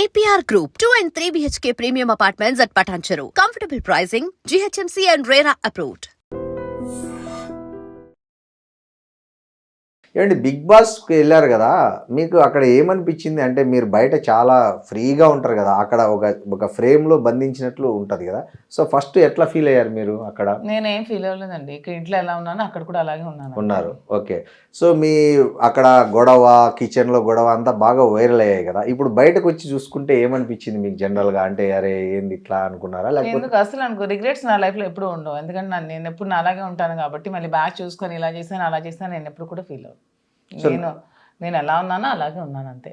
APR Group, 2 and 3 BHK premium apartments at Patancheru. Comfortable pricing, GHMC and RERA approved. ఏమండి big బాస్కి వెళ్ళారు కదా, మీకు అక్కడ ఏమనిపించింది? అంటే మీరు బయట చాలా ఫ్రీగా ఉంటారు కదా, అక్కడ ఒక ఫ్రేమ్లో బంధించినట్లు ఉంటుంది కదా. సో ఫస్ట్ ఎట్లా ఫీల్ అయ్యారు మీరు అక్కడ? నేనేం ఫీల్ అవ్వలేదండి. ఇక్కడ ఇంట్లో ఎలా ఉన్నానో అక్కడ కూడా అలాగే ఉన్నారు. ఓకే. సో మీ అక్కడ గొడవ, కిచెన్లో గొడవ అంతా బాగా వైరల్ అయ్యాయి కదా. ఇప్పుడు బయటకు వచ్చి చూసుకుంటే ఏమనిపించింది మీకు జనరల్గా? అంటే అరే ఏంది ఇట్లా అనుకున్నారా? ఎందుకు అసలు అనుకో, రిగ్రెట్స్ నా లైఫ్లో ఎప్పుడు ఉండవు. ఎందుకంటే నేను ఎప్పుడు అలాగే ఉంటాను కాబట్టి మళ్ళీ బ్యాక్ చూసుకొని ఇలా చేశాను అలా చేశాను నేను ఎప్పుడు కూడా ఫీల్ అవ్వను. నేను ఎలా ఉన్నానో అలాగే ఉన్నాను అంతే.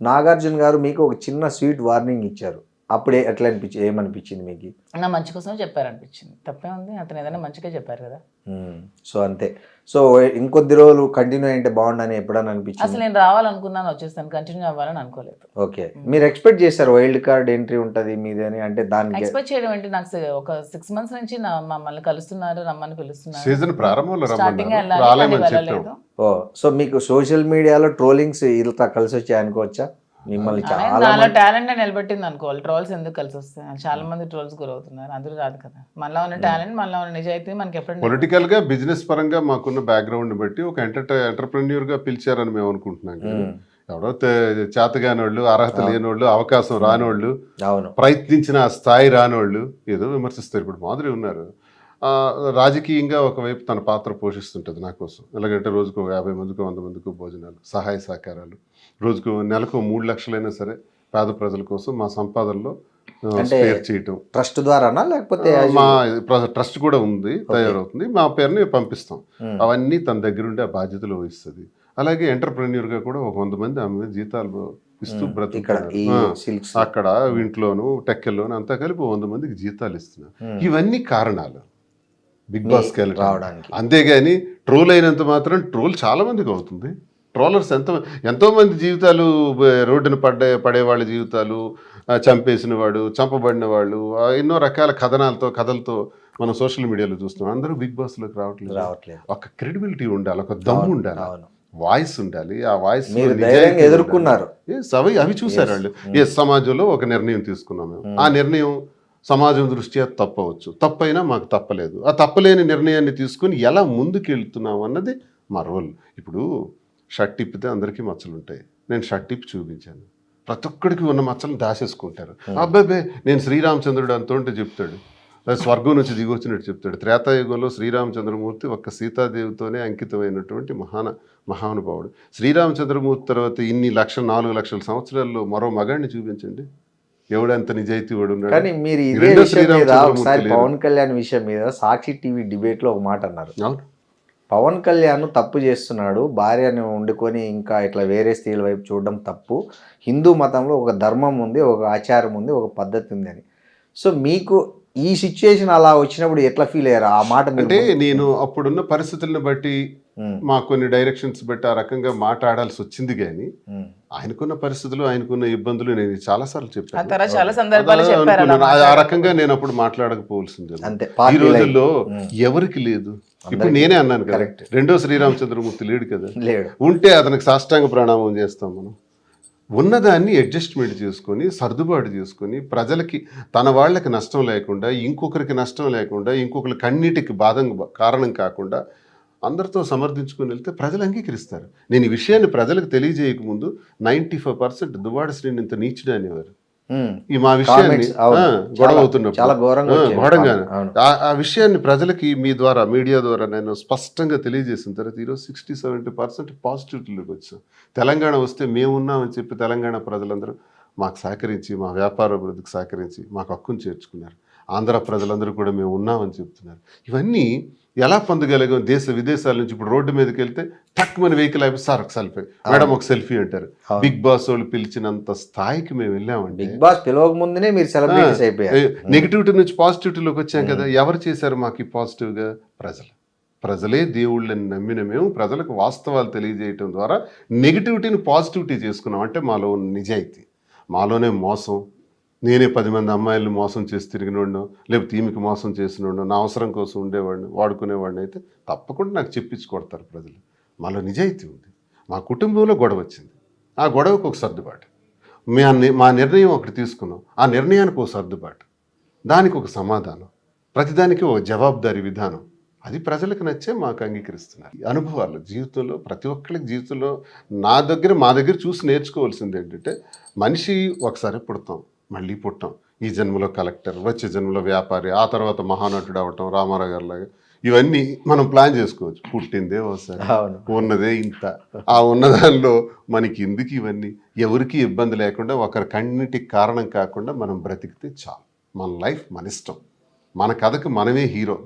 నాగార్జున గారు మీకు ఒక చిన్న స్వీట్ వార్నింగ్ ఇచ్చారు, అప్పుడే ఎట్లా ఏమనిపించింది మీకు? నా మంచి కోసమే చెప్పారు అనిపించింది. తప్పే ఉంది, అతను ఏదైనా మంచిగా చెప్పారు కదా. సో అంతే. సో ఇంకొద్ది రోజులు కంటిన్యూ అయింటే బాగుండని ఎప్పుడన్నా అనిపించింది? అసలు నేను రావాలనుకున్నాను, వచ్చేస్తాను, కంటిన్యూ అవ్వాలని అనుకోలేదు. ఓకే. మీరు ఎక్స్పెక్ట్ చేశారు వైల్డ్ కార్డ్ ఎంట్రీ ఉంటుంది మీది అని? అంటే దానికి ఎక్స్పెక్ట్ చేయడం ఏంటి, నాకు ఒక 6 months నుంచి మమ్మల్ని కలుస్తున్నారు, రమ్మని పిలుస్తున్నారు. సీజన్ ప్రారంభంలో స్టార్టింగ్ వెళ్ళలేదు. ఓ, సో మీకు సోషల్ మీడియాలో ట్రోలింగ్స్ ఇలా కలిసి వచ్చాయి అనుకోవచ్చా? మిమ్మల్ని చాలా టాలెంట్ నిలబెట్టింది అనుకోవాలి. ట్రోల్స్ ఎందుకు కలిసి వస్తాయి? చాలా మంది ట్రోల్స్ గురవుతున్నారు, అందరూ రాదు కదా. మనలో ఉన్న టాలెంట్, మనలో ఉన్న నిజాయితీ మనకి ఎప్పుడు పొలిటికల్ గా బిజినెస్ పరంగా మాకున్న బ్యాక్గ్రౌండ్ బట్టి ఒక ఎంటర్ప్రెన్యూర్ గా పిలిచారని మేము అనుకుంటున్నాం. ఎవడో చేతగానోళ్ళు, అర్హత లేనోళ్ళు, అవకాశం రానోళ్ళు, ప్రయత్నించిన ఆ స్థాయి రానోళ్ళు ఏదో విమర్శిస్తారు. ఇప్పుడు మాదిరి ఉన్నారు. రాజకీయంగా ఒకవైపు తన పాత్ర పోషిస్తుంటుంది నా కోసం. ఎలాగంటే రోజుకు 50 మందికి 100 మందికి భోజనాలు, సహాయ సహకారాలు, రోజుకు నెలకు 3 లక్షలైనా సరే పేద ప్రజల కోసం మా సంపాదనలో స్పేర్ చేయటం. ట్రస్ట్ ద్వారానా లేకపోతే? మా ట్రస్ట్ కూడా ఉంది, తయారవుతుంది, మా పేరుని పంపిస్తాం. అవన్నీ తన దగ్గరుండి ఆ బాధ్యతలు వహిస్తుంది. అలాగే ఎంటర్ప్రెన్యూర్గా కూడా ఒక 100 మంది ఆమె జీతాలు ఇస్తూ బ్రతుకుతారు. అక్కడ ఇంట్లోను టెక్కల్లోను అంతా కలిపి 100 మందికి జీతాలు ఇస్తున్నారు. ఇవన్నీ కారణాలు బిగ్ బాస్కి వెళ్ళడానికి. అంతేగాని ట్రోల్ అయినంత మాత్రం ట్రోల్ చాలా మందికి అవుతుంది. ట్రోలర్స్ ఎంతో మంది జీవితాలు రోడ్డున పడేవాళ్ళ జీవితాలు, చంపేసిన వాడు, చంపబడిన వాళ్ళు, ఎన్నో రకాల కథలతో మనం సోషల్ మీడియాలో చూస్తున్నాం. అందరూ బిగ్ బాస్లోకి రావట్లేదు. ఒక క్రెడిబిలిటీ ఉండాలి, ఒక దమ్ము ఉండాలి, వాయిస్ ఉండాలి. ఆ వాయిస్ ఎదుర్కొన్నారు, అవి చూసారు వాళ్ళు. ఏ సమాజంలో ఒక నిర్ణయం తీసుకున్నాం మేము. ఆ నిర్ణయం సమాజం దృష్ట్యా తప్పవచ్చు, తప్పైనా మాకు తప్పలేదు. ఆ తప్పలేని నిర్ణయాన్ని తీసుకుని ఎలా ముందుకు వెళ్తున్నాం అన్నది మా రోల్. ఇప్పుడు షర్ట్ తిప్పితే అందరికీ మచ్చలు ఉంటాయి. నేను షర్ట్ తిప్పి చూపించాను, ప్రతి ఒక్కడికి ఉన్న మచ్చలను దాచేసుకుంటారు. అబ్బాయి నేను శ్రీరామచంద్రుడు అంతుంటే చెప్తాడు, స్వర్గం నుంచి దిగొచ్చినట్టు చెప్తాడు. త్రేతాయుగంలో శ్రీరామచంద్రమూర్తి ఒక్క సీతాదేవితోనే అంకితమైనటువంటి మహానుభావుడు. శ్రీరామచంద్రమూర్తి తర్వాత 4 లక్షల సంవత్సరాల్లో మరో మగాడిని చూపించండి, ఎవడంత నిజాయితీ వాడు ఉన్నాడు. కానీ మీరు ఇదే విషయం మీద ఒకసారి పవన్ కళ్యాణ్ విషయం మీద సాక్షి టీవీ డిబేట్లో ఒక మాట అన్నారు. పవన్ కళ్యాణ్ తప్పు చేస్తున్నాడు, భార్యను వండుకొని ఇంకా ఇట్లా వేరే స్త్రీల వైపు చూడడం తప్పు. హిందూ మతంలో ఒక ధర్మం ఉంది, ఒక ఆచారం ఉంది, ఒక పద్ధతి ఉంది అని. సో మీకు ఈ సిచ్యుయేషన్ అలా వచ్చినప్పుడు ఎట్లా ఫీల్ అయ్యారు? ఆ మాట అంటే నేను అప్పుడున్న పరిస్థితులను బట్టి మా కొన్ని డైరెక్షన్స్ బట్టి ఆ రకంగా మాట్లాడాల్సి వచ్చింది. కానీ ఆయనకున్న పరిస్థితులు, ఆయనకున్న ఇబ్బందులు నేను చాలాసార్లు చెప్పాను. ఆ రకంగా నేను అప్పుడు మాట్లాడకపోవాల్సింది. ఈ రోజుల్లో ఎవరికి లేదు. ఇప్పుడు నేనే అన్నాను కదా, రెండో శ్రీరామచంద్రమూర్తి లేడు కదా. ఉంటే అతనికి సాష్టాంగ ప్రణామం చేస్తాం. మనం ఉన్నదాన్ని అడ్జస్ట్మెంట్ చేసుకొని, సర్దుబాటు చేసుకొని, ప్రజలకి తన వాళ్ళకి నష్టం లేకుండా, ఇంకొకరికి నష్టం లేకుండా, ఇంకొకరి కన్నీటికి కారణం కాకుండా అందరితో సమర్థించుకొని వెళ్తే ప్రజలు అంగీకరిస్తారు. నేను ఈ విషయాన్ని ప్రజలకు తెలియజేయకముందు 95% దువ్వాడ శ్రీని ఇంత నీచుడు అనేవారు. ఈ మా విషయాన్ని గొడవ అవుతున్నప్పుడు ఆ విషయాన్ని ప్రజలకి మీ ద్వారా, మీడియా ద్వారా నేను స్పష్టంగా తెలియజేసిన తర్వాత ఈరోజు 60-70% పాజిటివిటీలోకి వచ్చాం. తెలంగాణ వస్తే మేమున్నామని చెప్పి తెలంగాణ ప్రజలందరూ మాకు సహకరించి, మా వ్యాపార అభివృద్ధికి సహకరించి మాకు హక్కును చేర్చుకున్నారు. ఆంధ్ర ప్రజలందరూ కూడా మేము ఉన్నామని చెప్తున్నారు. ఇవన్నీ ఎలా పొందగలిగాం? దేశ విదేశాల నుంచి ఇప్పుడు రోడ్డు మీదకి వెళ్తే తక్కువ వెహికల్ అయిపోయి సార్ ఒక సెల్ఫీ, మేడం ఒక సెల్ఫీ అంటారు. బిగ్ బాస్ వాళ్ళు పిలిచినంత స్థాయికి మేము వెళ్ళామండి. బిగ్ బాస్ పిలవక ముందునే మీరు సెలబ్రిటీస్ అయిపోయారు. నెగిటివిటీ నుంచి పాజిటివిటీలోకి వచ్చాం కదా. ఎవరు చేశారు మాకు ఈ పాజిటివ్గా? ప్రజలే దేవుళ్ళని నమ్మిన మేము ప్రజలకు వాస్తవాలు తెలియజేయటం ద్వారా నెగిటివిటీని పాజిటివిటీ చేసుకున్నాం. అంటే మాలో నిజాయితీ, మాలోనే మోసం. నేనే 10 మంది అమ్మాయిలను మోసం చేసి తిరిగినోడినో, లేకపోతే ఈమెకి మోసం చేసినోడినో, నా అవసరం కోసం ఉండేవాడిని, వాడుకునేవాడిని అయితే తప్పకుండా నాకు చెప్పించి కొడతారు ప్రజలు. మాలో నిజాయితీ ఉంది. మా కుటుంబంలో గొడవ వచ్చింది, ఆ గొడవకు ఒక సర్దుబాటు. మా నిర్ణయం ఒకటి తీసుకున్నాం, ఆ నిర్ణయానికి ఒక సర్దుబాటు, దానికి ఒక సమాధానం, ప్రతిదానికి ఒక జవాబుదారీ విధానం, అది ప్రజలకు నచ్చే మాకు అంగీకరిస్తున్నారు. ఈ అనుభవాలు జీవితంలో ప్రతి ఒక్కరికి జీవితంలో మా దగ్గర చూసి నేర్చుకోవాల్సింది ఏంటంటే, మనిషి ఒకసారి పుడతాం, మళ్ళీ పుట్టాం. ఈ జన్మలో కలెక్టర్, వచ్చే జన్మలో వ్యాపారి, ఆ తర్వాత మహానటుడు అవటం రామారావు గారి లాగా, ఇవన్నీ మనం ప్లాన్ చేసుకోవచ్చు. పుట్టిందే ఒకసారి, ఉన్నదే ఇంత, ఆ ఉన్నదానిలో మనకి ఎందుకు ఇవన్నీ, ఎవరికి ఇబ్బంది లేకుండా ఒకరి కన్నిటికి కారణం కాకుండా మనం బ్రతికితే చాలు. మన లైఫ్ మన ఇష్టం, మన కథకు మనమే హీరో.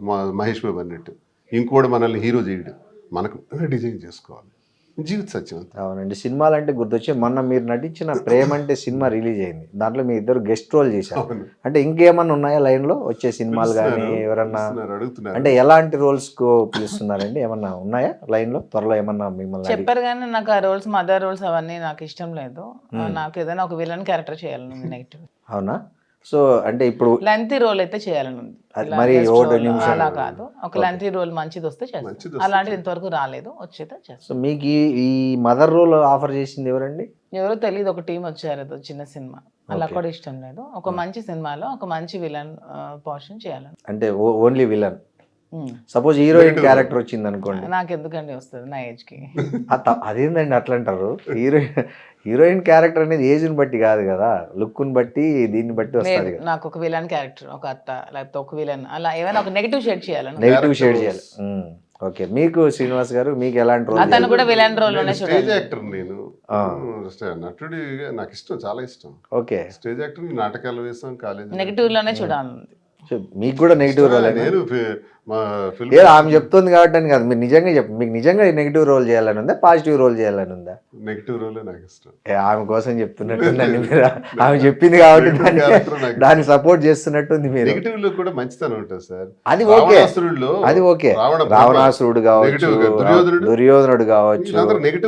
మహేష్ బాబు అన్నట్టు ఇంకోటి మనల్ని హీరో చేయడు, మనకు డిజైన్ చేసుకోవాలి. జీవిత సత్యం. అవునండి. సినిమాలు అంటే గుర్తొచ్చి మొన్న మీరు నటించిన ప్రేమ అంటే సినిమా రిలీజ్ అయింది, దాంట్లో మీ ఇద్దరు గెస్ట్ రోల్ చేశారు. అంటే ఇంకేమన్నా ఉన్నాయా లైన్ లో వచ్చే సినిమాలు కానీ ఎవరన్నా అడుగుతున్నారు? అంటే ఎలాంటి రోల్స్ కు పిలుస్తున్నారండి? ఏమన్నా ఉన్నాయా లైన్ లో త్వరలో ఏమన్నా మిమ్మల్ని? చెప్పారు కానీ నాకు ఆ రోల్స్, మదర్ రోల్స్ అవన్నీ నాకు ఇష్టం లేదు. నాకు ఏదైనా ఒక విలన్ క్యారెక్టర్ చేయాలని నెగిటివ్. అవునా? సో అంటే ఇప్పుడు లెంతీ రోల్ అయితే చేయాలని ఉంది. మరి అలా కాదు, ఒక లెంతీ రోల్ మంచిది వస్తే చేస్తాను. అలాంటిది ఇంతవరకు రాలేదు, వచ్చేదే చేస్తాను. సో మీకు ఈ మదర్ రోల్ ఆఫర్ చేసింది ఎవరండి? ఎవరో తెలియదు, ఒక టీం వచ్చారు, ఏదో చిన్న సినిమా. అలా కూడా ఇష్టం లేదు. ఒక మంచి సినిమాలో ఒక మంచి విలన్ పోర్షన్ చేయాలని. అంటే only villain. Suppose heroine character వచ్చింది అనుకోండి, నాకు ఎందుకండి వస్తుంది నా ఏజ్ కి. అదేందండి అట్లా అంటారు? హీరోయిన్ క్యారెక్టర్ అనేది ఏజ్ ని బట్టి కాదు కదా, లుక్ ని బట్టి దీన్ని బట్టి వస్తుంది. నాకు ఒక విలన్ క్యారెక్టర్, ఒక అత్త లేకపోతే ఒక విలన్, అలా ఏమైనా ఒక నెగిటివ్ షేడ్ చేయాలని. నెగిటివ్ షేడ్ చేయాలి. ఓకే. మీకు శ్రీనివాస్ గారు మీకు ఎలాంటి రోల్? అతను కూడా విలన్ రోల్ లోనే స్టేజ్ యాక్టర్. నేను నటుడి నాకు ఇష్టం, చాలా ఇష్టం. ఓకే. స్టేజ్ యాక్టర్, నాటకాలు వేసాం, కాలేజ్ నెగిటివ్ లోనే చూడాలి. మీకు కూడా నెగిటివ్ రోల్? నేను ఆమె చెప్తుంది కాబట్టి అని కాదు, మీరు నిజంగా చెప్పు, మీకు నిజంగా నెగిటివ్ రోల్ చేయాలని ఉందా, పాజిటివ్ రోల్ చేయాలని ఉందా? నెగిటివ్ రోల్ నాకు ఇష్టం. ఆమె కోసం చెప్తున్నట్టుందండి మీరు. ఆమె చెప్పింది కాబట్టి దాన్ని సపోర్ట్ చేస్తున్నట్టుంది మీరు. నెగిటివ్ లో కూడా మంచితనం ఉంటుంది సార్. అది ఓకే, అది ఓకే. రావణాసురుడు కావచ్చు, దుర్యోధనుడు కావచ్చు,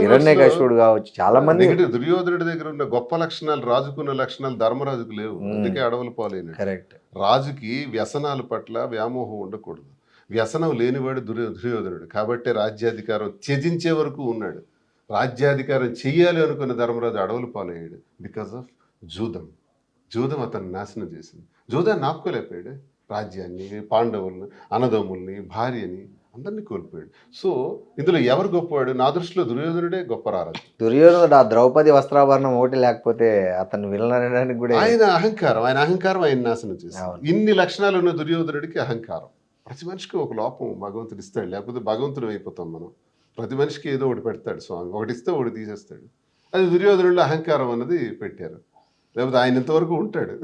హిరణ్యకశిపుడు కావచ్చు, చాలా మంది. దుర్యోధనుడి దగ్గర ఉన్న గొప్ప లక్షణాలు రాజుకున్న లక్షణాలు ధర్మరాజుకు లేవు, అందుకే అడవులు పాలైన. కరెక్ట్. రాజుకి వ్యసనాల పట్ల వ్యామోహం ఉండకూడదు. వ్యసనం లేనివాడు దుర్యోధనుడు, కాబట్టి రాజ్యాధికారం త్యజించే వరకు ఉన్నాడు. రాజ్యాధికారం చెయ్యాలి అనుకున్న ధర్మరాజు అడవులు పాలయ్యాడు బికాస్ ఆఫ్ జూదం అతన్ని నాశనం చేసింది. జూదాన్ని ఆపుకోలేకపోయాడు. రాజ్యాన్ని, పాండవుల్ని, అన్నదమ్ముల్ని, భార్యని అందరినీ కోల్పోయాడు. సో ఇందులో ఎవరు గొప్పవాడు? నా దృష్టిలో దుర్యోధనుడే గొప్ప రారాజు. దుర్యోధనుడు ఆ ద్రౌపది వస్త్రాభరణం ఒకటి లేకపోతే అతను వినడానికి కూడా ఆయన అహంకారం ఆయన నాశనం చేశాడు. ఇన్ని లక్షణాలు ఉన్న దుర్యోధనుడికి అహంకారం. ప్రతి మనిషికి ఒక లోపం భగవంతుడు ఇస్తాడు, లేకపోతే భగవంతుడు అయిపోతాం మనం. ప్రతి మనిషికి ఏదో ఒకటి పెడతాడు స్వామి, ఒకటి ఇస్తే ఒకటి తీసేస్తాడు. అది దుర్యోధనుడిలో అహంకారం అన్నది పెట్టారు, లేకపోతే ఆయన ఇంతవరకు ఉంటాడు,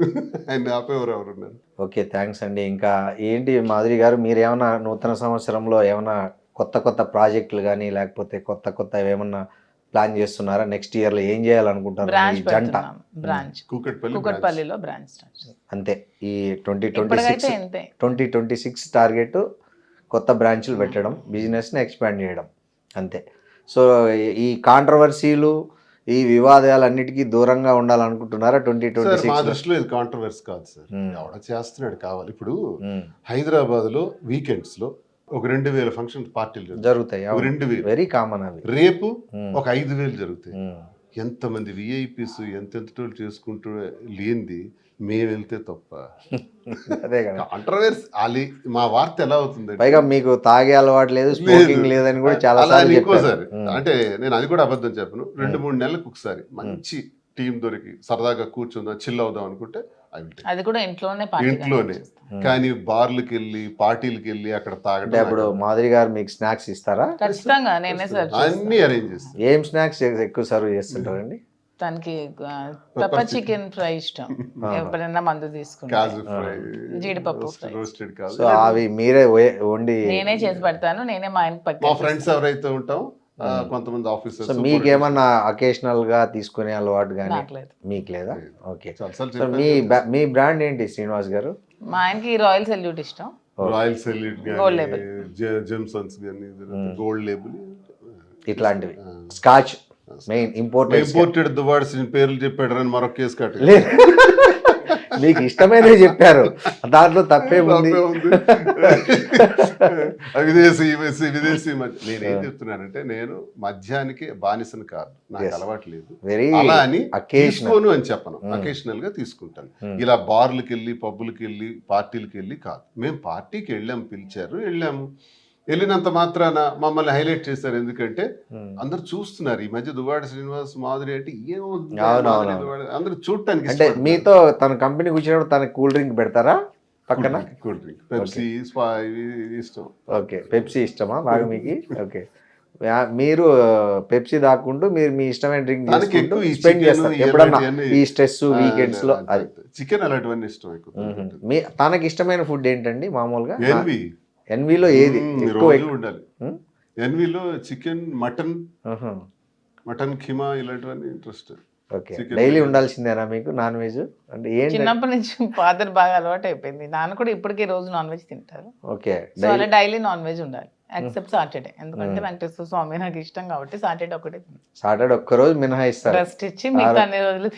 ఆయన ఆపేవారు ఎవరున్నారు. ఓకే, థ్యాంక్స్ అండి. ఇంకా ఏంటి మాధురి గారు, మీరు ఏమైనా నూతన సంవత్సరంలో ఏమైనా కొత్త ప్రాజెక్టులు కానీ లేకపోతే కొత్త ఏమన్నా ప్లాన్ చేస్తున్నారా? నెక్స్ట్ ఇయర్ లో ఏం చేయాలనుకుంటున్నారు? జంట బ్రాంచ్ కూకట్పల్లిలో బ్రాంచ్ అంతే. ఈ 2026 టార్గెట్ కొత్త బ్రాంచ్లు పెట్టడం, బిజినెస్ ని ఎక్స్పాండ్ చేయడం, అంతే. సో ఈ కాంట్రవర్సీలు, ఈ వివాదాలన్నిటికీ దూరంగా ఉండాలనుకుంటున్నారా 2026? మా దృష్టిలో ఇది కాంట్రవర్సీ కాదు సార్, ఎవడ చేస్తున్నాడు కావాలి. ఇప్పుడు హైదరాబాద్ లో వీకెండ్స్ లో ఒక 2000 ఫంక్షన్ పార్టీలు జరుగుతాయి, 2000 వెరీ కామన్. అవి రేపు ఒక 5000 జరుగుతాయి. ఎంతమంది విఐపీస్ ఎంతెంత చేసుకుంటూ లేనిది మేము వెళ్తే తప్ప. అదే కదా కాంట్రవర్సీ. మా వార్త ఎలా అవుతుంది? పైగా మీకు తాగే అలవాటు లేదు, స్మోకింగ్ లేదని కూడా చాలా సార్లు ఇంకోసారి అంటే నేను అది కూడా అబద్ధం చెప్పను. 2-3 నెలలకు ఒకసారి మంచి టీం దొరికి సరదాగా కూర్చుందాం, చిల్ అవుదాం అనుకుంటే అది కూడా ఇంట్లోనే. కానీ బార్లకు వెళ్ళి పార్టీలకు వెళ్ళి అక్కడ తాగడం. ఇప్పుడు మాధురి గారు మీకు స్నాక్స్ ఇస్తారా? ఖచ్చితంగా నేనే అన్ని అరేంజ్ చేస్తాను. ఏం స్నాక్స్ ఎక్కువ సర్వ్ చేస్తుంటారండి? తనకి పెప్పర్ చికెన్ ఫ్రై ఇష్టం, ఎప్పుడైనా మందు తీసుకుంటాను, జీడిపప్పు ఫ్రై. సో అవి మీరే వండి నేనే చేసి పెడతాను, నేనే మా ఆయనకి పట్టుకు. మా ఫ్రెండ్స్ ఎవరైతే ఉంటాం కొంతమంది ఆఫీసర్స్. మీకేమన్నా అకేషనల్ గా తీసుకునే అలవాటు కానీ మీకు లేదా? ఓకే. మీ బ్రాండ్ ఏంటి శ్రీనివాస్ గారు? మా ఆయనకి రాయల్ సెల్యూట్ ఇష్టం. రాయల్ సెల్యూట్, గోల్డ్ లేబుల్, జెమ్సన్స్ గాని, గోల్డ్ లేబుల్, ఇట్లాంటివి. స్కాచ్ మెయిన్ ఇంపోర్టెడ్ వర్డ్స్ పేర్లు చెప్పాడు అని మరొక కేసు కట్ట. మీకు ఇష్టమైనవి చెప్పారు, దాంట్లో తప్పేముంది? తప్పే ఉంది. విదేశీ విదేశీ నేనేం చెప్తున్నానంటే, నేను మద్యానికి బానిసను కాదు, నాకు అలవాటు లేదు. వెరీ అలా అని occasional. తీసుకోను అని చెప్పను, అకేషనల్ గా తీసుకుంటాను. ఇలా బార్లకు వెళ్ళి పబ్బులకి వెళ్ళి పార్టీలకి వెళ్ళి కాదు. మేము పార్టీకి వెళ్ళాము, పిలిచారు, వెళ్ళాము. వెళ్ళినంత మాత్రాన మమ్మల్ని హైలైట్ చేశారు. ఎందుకంటే అందరు చూస్తున్నారు. ఈ మధ్య దువ్వాడ శ్రీనివాస్ మాధురి అంటే ఏమవుతుంది, అందరూ చూడటానికి. అంటే మీతో తన కంపెనీ కూర్చున్నప్పుడు తన కూల్ డ్రింక్ పెడతారా పక్కన? కూల్ డ్రింక్, పెప్సీ ఇష్టం. ఓకే, పెప్సీ ఇష్టమా బాగా మీకు? ఓకే, మీరు పెప్సీ దాక్కుంటూ మీరు మీ ఇష్టమైన డ్రింక్ తీసుకుంటూ స్పెండ్ చేస్తారు ఎప్పుడన్నా ఈ స్ట్రెస్ వీకెండ్స్ లో? అది చికెన్ అలాంటివన్నీ ఇష్టం ఎక్కువ. మీ తనకి ఇష్టమైన ఫుడ్ ఏంటండి మామూలుగా? ఎన్వి, ఎన్వీలో ఏది ఎక్కువ ఉండాలి? ఎన్వీలో చికెన్, మటన్ ఖీమా ఇలాంటివన్నీ ఇంట్రెస్ట్. ఓకే, డైలీ ఉండాల్సిందేనా మీకు నాన్ వెజ్? అంటే ఏంటి? చిన్నప్పటి నుంచి ఫాదర్ బాగా అలవాటు అయిపోయింది. నాన్న కూడా ఇప్పటికీ రోజు నాన్ వెజ్ తింటారు. ఓకే, సో అలా డైలీ నాన్ వెజ్ ఉండాలి, ఎక్సెప్ట్ సాటర్డే. ఎందుకంటే వెంకటేశ్వర స్వామి నాకు ఇష్టం కాబట్టి సాటర్డే ఒకటే సాటర్డే ఒక్కరోజు మినహాయిస్తారు, రెస్ట్ ఇచ్చి మిగతా అన్ని రోజులు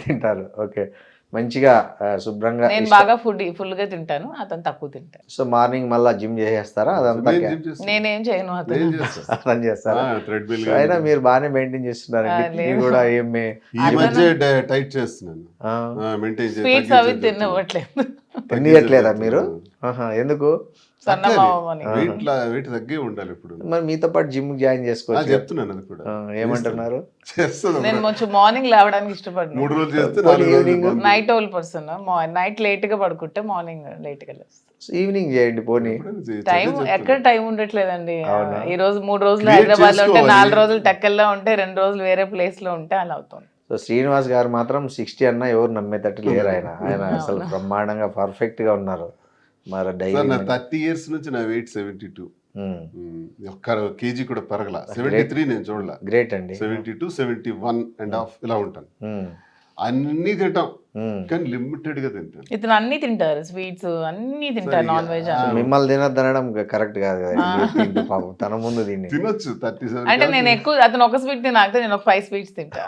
తింటారు. ఓకే, మంచిగా శుభ్రంగా. నేను బాగా ఫుల్ గా తింటాను, అతను తక్కువ తింటాను. సో మార్నింగ్ మళ్ళీ జిమ్ చేసేస్తారా? అదంతా నేనేం చేయను, అతను చేస్తారా? అయినా మీరు బాగానే మెయింటైన్ చేస్తున్నారండి కూడా. ఏమి ఈ మధ్య టైట్ చేస్తున్నాను, స్వీట్స్ అవి తినవట్లేదు. తినట్లేదా మీరు? ఎందుకు? వెయిట్ తగ్గే ఉండాలి ఇప్పుడు. మరి మీతో పాటు జిమ్ జాయిన్ చేసుకోవచ్చు చెప్తున్నాను. అది కూడా ఏమంటున్నారు? నేను కొంచెం మార్నింగ్ లేవడానికి ఇష్టపడను. 3 రోజులు చేస్తే night owl person, night late గా పడుకుంటే మార్నింగ్ లేట్ గా లేస్తాను. ఈవినింగ్ చేయండి పోనీ. టైం ఎక్కడ టైం ఉండట్లేదండి. ఈ రోజు 3 రోజులు హైదరాబాద్ లో ఉంటే, 4 రోజులు టెక్కల్లో ఉంటే, 2 రోజులు వేరే ప్లేస్ లో ఉంటే అలా అవుతుంది. సో శ్రీనివాస్ గారు మాత్రం 60 అన్నా ఎవరు నమ్మేటట్టు లేరు. ఆయన అసలు బ్రహ్మాండంగా పర్ఫెక్ట్ గా ఉన్నారు. మరి నా 30 years నుంచి నా వెయిట్ 72. ఒక్క కేజీ కూడా పెరగల. 73 నేను చూడలే. గ్రేట్ అండి. 72, 71.5 ఇలా ఉంటాను. అన్ని తింటాం కానీ లిమిటెడ్ గా తింటాను. ఇతను అన్ని తింటారు, స్వీట్స్ అన్ని తింటారు, నాన్ వెజ్. మిమ్మల్ని తినద్దనడం కరెక్ట్ కాదు కదా. పాపం తన ముందు దీన్ని తినొచ్చు. 37 అంటే నేను ఎక్కువ, అతను ఒక స్వీట్ తినాక నేను ఒక 5 స్వీట్స్ తింటా.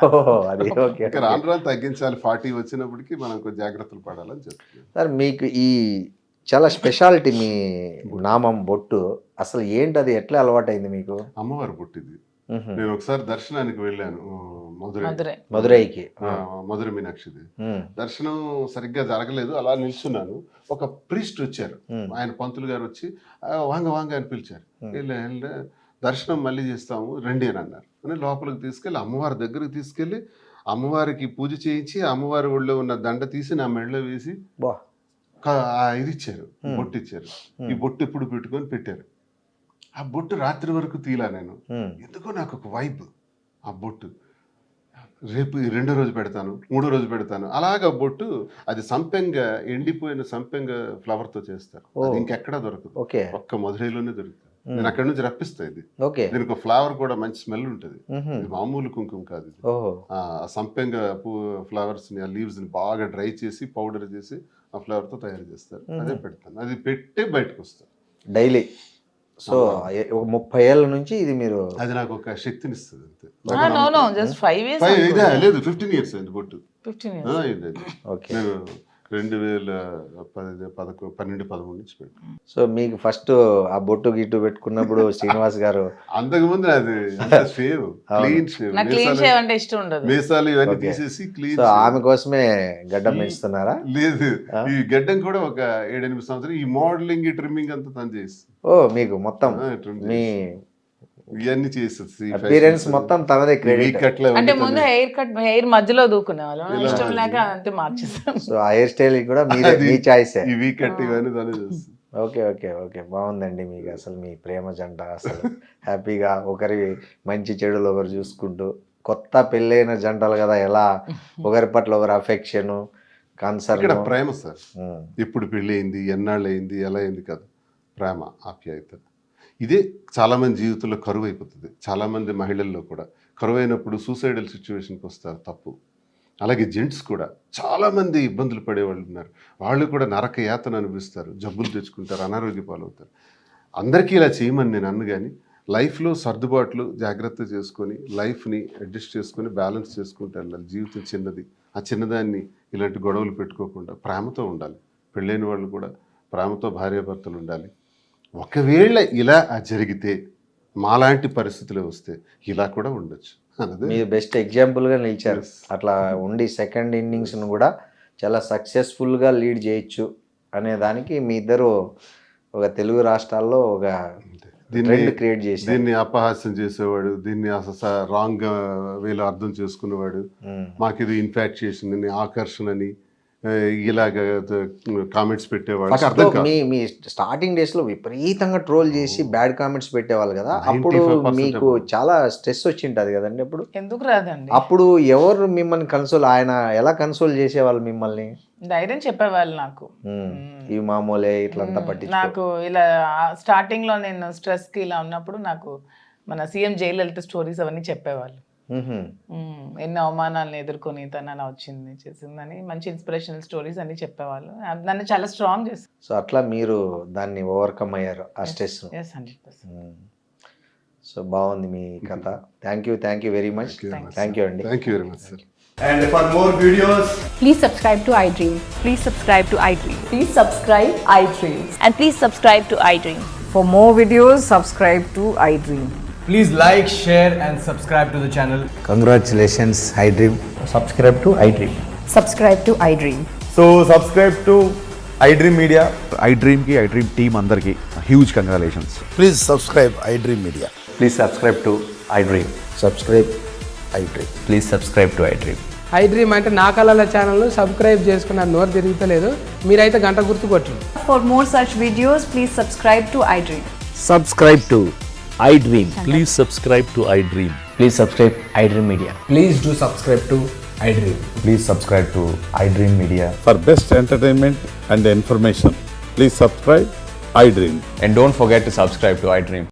అది ఓకే. రాను రాను తగ్గించాలి. 40 వచ్చినప్పటికీ మనం కొంచెం జాగ్రత్తలు పడాలని చెప్తున్నాను. సార్ మీకు ఈ చాలా స్పెషాలిటీ మీ నామం బొట్టు అసలు ఏంటి? అది ఎట్లా అలవాటైంది మీకు? అమ్మవారి బొట్టు ఇది. నేను ఒకసారి దర్శనానికి వెళ్ళాను మధురైకి, మధుర మీనాక్షిది. దర్శనం సరిగ్గా జరగలేదు, అలా నిల్చున్నాను. ఒక ప్రీస్ట్ వచ్చారు, ఆయన పంతులు గారు వచ్చి వాంగ అని పిలిచారు. దర్శనం మళ్ళీ చేస్తాము రండి అని అన్నారు. అని లోపలికి తీసుకెళ్ళి అమ్మవారి దగ్గరికి తీసుకెళ్ళి అమ్మవారికి పూజ చేయించి అమ్మవారి ఒళ్ళో ఉన్న దండ తీసి నా మెడలో వేసి ఇది ఇచ్చారు, బొట్టు ఇచ్చారు. ఈ బొట్టు ఎప్పుడు పెట్టుకొని పెట్టారు. ఆ బొట్టు రాత్రి వరకు తీలా నేను. ఎందుకో నాకు ఒక వైబ్. ఆ బొట్టు రేపు 2వ రోజు పెడతాను, 3వ రోజు పెడతాను. అలాగా బొట్టు అది సంపెంగ, ఎండిపోయిన సంపెంగ ఫ్లవర్ తో చేస్తారు. అది ఇంకెక్కడా దొరకదు, ఒక్క మధురైలోనే దొరుకుతుంది. నేను అక్కడి నుంచి రప్పిస్తా. ఇది దీనికి ఫ్లవర్ కూడా మంచి స్మెల్ ఉంటుంది. ఇది మామూలు కుంకుమ కాదు. ఇది ఆ సంపెంగ ఫ్లవర్స్ ని, ఆ లీవ్స్ ని బాగా డ్రై చేసి పౌడర్ చేసి ఆ ఫ్లవర్ తో తయారు చేస్తారు. అదే పెడతాను. అది పెట్టి బయటకు వస్తాను డైలీ. సో 30 ఏళ్ళ నుంచి ఇది మీరు. అది నాకు ఒక శక్తిని ఇస్తుంది అంతే. జస్ట్ 5 years లేదు, 15 years అయింది బొట్టు. 15 years. నేను 2012-13 నుంచి పెట్టాను. సో మీకు ఫస్ట్ ఆ బొట్టు గిట్టు పెట్టుకున్నప్పుడు శ్రీనివాస్ గారు అంతకుముందు అది షేవ్, క్లీన్ షేవ్. నాకు క్లీన్ షేవ్ అంటే ఇష్టం ఉండదు. మీసాలు ఇవన్నీ తీసేసి క్లీన్. సో ఆమె కోసమే గడ్డం పెంచుతున్నారా? లేదు, ఈ గడ్డం కూడా ఒక 7-8 సంవత్సరాలు ఈ మోడలింగ్, ఈ ట్రిమ్మింగ్ అంతా తను చేసి. మీకు మొత్తం మీ ఇవన్నీ చేసేసి అపియరెన్స్ మొత్తం తనదే క్రెడిట్. అంటే ముందు హెయిర్ మధ్యలో దూకునే వాళ్ళం, ఇష్టం లేక అంతే మార్చేస్తాం. సో ఆ హెయిర్ స్టైల్ కూడా మీ చాయిస్. ఈ వీ కట్ ఇవన్నీ తనే చేస్తుంది. ఓకే బాగుందండి. మీకు అసలు మీ ప్రేమ జంట అసలు హ్యాపీగా ఒకరి మంచి చెడులు ఒకరు చూసుకుంటూ, కొత్త పెళ్ళైన జంటలు కదా, ఎలా ఒకరి పట్ల ఒకరు అఫెక్షన్, కన్సర్న్. ప్రేమ సార్. ఇప్పుడు పెళ్ళి అయింది, ఎన్నాళ్ళు అయింది, ఎలా అయింది కదా, ప్రేమ, ఆప్యాయత. ఇదే చాలామంది జీవితంలో కరువు అయిపోతుంది. చాలామంది మహిళల్లో కూడా కరువు అయినప్పుడు సూసైడల్ సిచ్యువేషన్కి వస్తారు, తప్పు. అలాగే జెంట్స్ కూడా చాలామంది ఇబ్బందులు పడేవాళ్ళు ఉన్నారు. వాళ్ళు కూడా నరక యాతన అనుభవిస్తారు, జబ్బులు తెచ్చుకుంటారు, అనారోగ్య పాలవుతారు. అందరికీ ఇలా చేయమని నేను అన్ను, కానీ లైఫ్లో సర్దుబాట్లు జాగ్రత్త చేసుకొని లైఫ్ని అడ్జస్ట్ చేసుకొని బ్యాలెన్స్ చేసుకుంటూ వెళ్ళాలి. జీవితం చిన్నది, ఆ చిన్నదాన్ని ఇలాంటి గొడవలు పెట్టుకోకుండా ప్రేమతో ఉండాలి. పెళ్ళైన వాళ్ళు కూడా ప్రేమతో భార్యాభర్తలు ఉండాలి. ఒకవేళ ఇలా జరిగితే మాలాంటి పరిస్థితులు వస్తే ఇలా కూడా ఉండొచ్చు అన్నది మీరు బెస్ట్ ఎగ్జాంపుల్గా నిలిచారు. అట్లా ఉండి సెకండ్ ఇన్నింగ్స్ను కూడా చాలా సక్సెస్ఫుల్గా లీడ్ చేయొచ్చు అనే దానికి మీ ఇద్దరు ఒక తెలుగు రాష్ట్రాల్లో ఒక ట్రెండ్ క్రియేట్ చేసి దీన్ని అపహాస్యం చేసేవాడు, దీన్ని అసలు రాంగ్ వేలో అర్థం చేసుకునేవాడు, మాకు ఇది ఇన్ఫాక్చుయేషన్ అని, ఆకర్షణ అని ఇలాగ కామెంట్స్ పెట్టేవాడు. అర్థం కాదు. మీ స్టార్టింగ్ డేస్ లో విపరీతంగా ట్రోల్ చేసి బ్యాడ్ కామెంట్స్ పెట్టేవాళ్ళు కదా, అప్పుడు మీకు చాలా స్ట్రెస్ వచ్చింటది కదండి. అప్పుడు ఎందుకు రాదండి? అప్పుడు ఎవరు మిమ్మల్ని ఆయన ఎలా కన్సోల్ చేసేవాళ్ళు మిమ్మల్ని? ధైర్యం చెప్పేవాళ్ళు నాకు, ఇవి మామూలే ఇట్లంతా పట్టి. నాకు ఇలా స్టార్టింగ్ లో నేను స్ట్రెస్ కి ఇలా ఉన్నప్పుడు నాకు మన సీఎం జయలలిత స్టోరీస్ అవన్నీ చెప్పేవాళ్ళు. ఎన్ని అవమానాలను ఎదుర్కొని తను అలా వచ్చింది చేసిందని మంచి ఇన్స్పిరేషనల్ స్టోరీస్ అన్ని చెప్పేవాళ్ళు. నన్ను చాలా స్ట్రాంగ్ చేసి. సో అట్లా మీరు దాన్ని ఓవర్కమ్ అయ్యారు ఆ స్ట్రెస్. 100%. సో బాగుంది మీ కథ. Thank you very much. Thank you అండి. Thank you very much sir. And for more videos, please subscribe to iDream. Please subscribe to iDream. Please subscribe iDream. And please subscribe to iDream. For more videos, subscribe to iDream. please like, share and subscribe to the channel. Congratulations, iDream. Subscribe to iDream. Subscribe to iDream. So subscribe to iDream Media. iDream ki iDream team andarki huge congratulations. Please subscribe iDream Media. Please subscribe to iDream. Subscribe iDream. Please subscribe to iDream. iDream అంటే నా కళల ఛానల్ను subscribe చేసుకున్న నోరు తిరుగుతలేదు, మీరైతే గంట గుర్తు కొట్టండి. For more such videos, please subscribe to iDream. Subscribe to iDream. Please subscribe to iDream. Please subscribe iDream Media. Please do subscribe to iDream. Please subscribe to iDream Media. For best entertainment and information, please subscribe iDream. And don't forget to subscribe to iDream.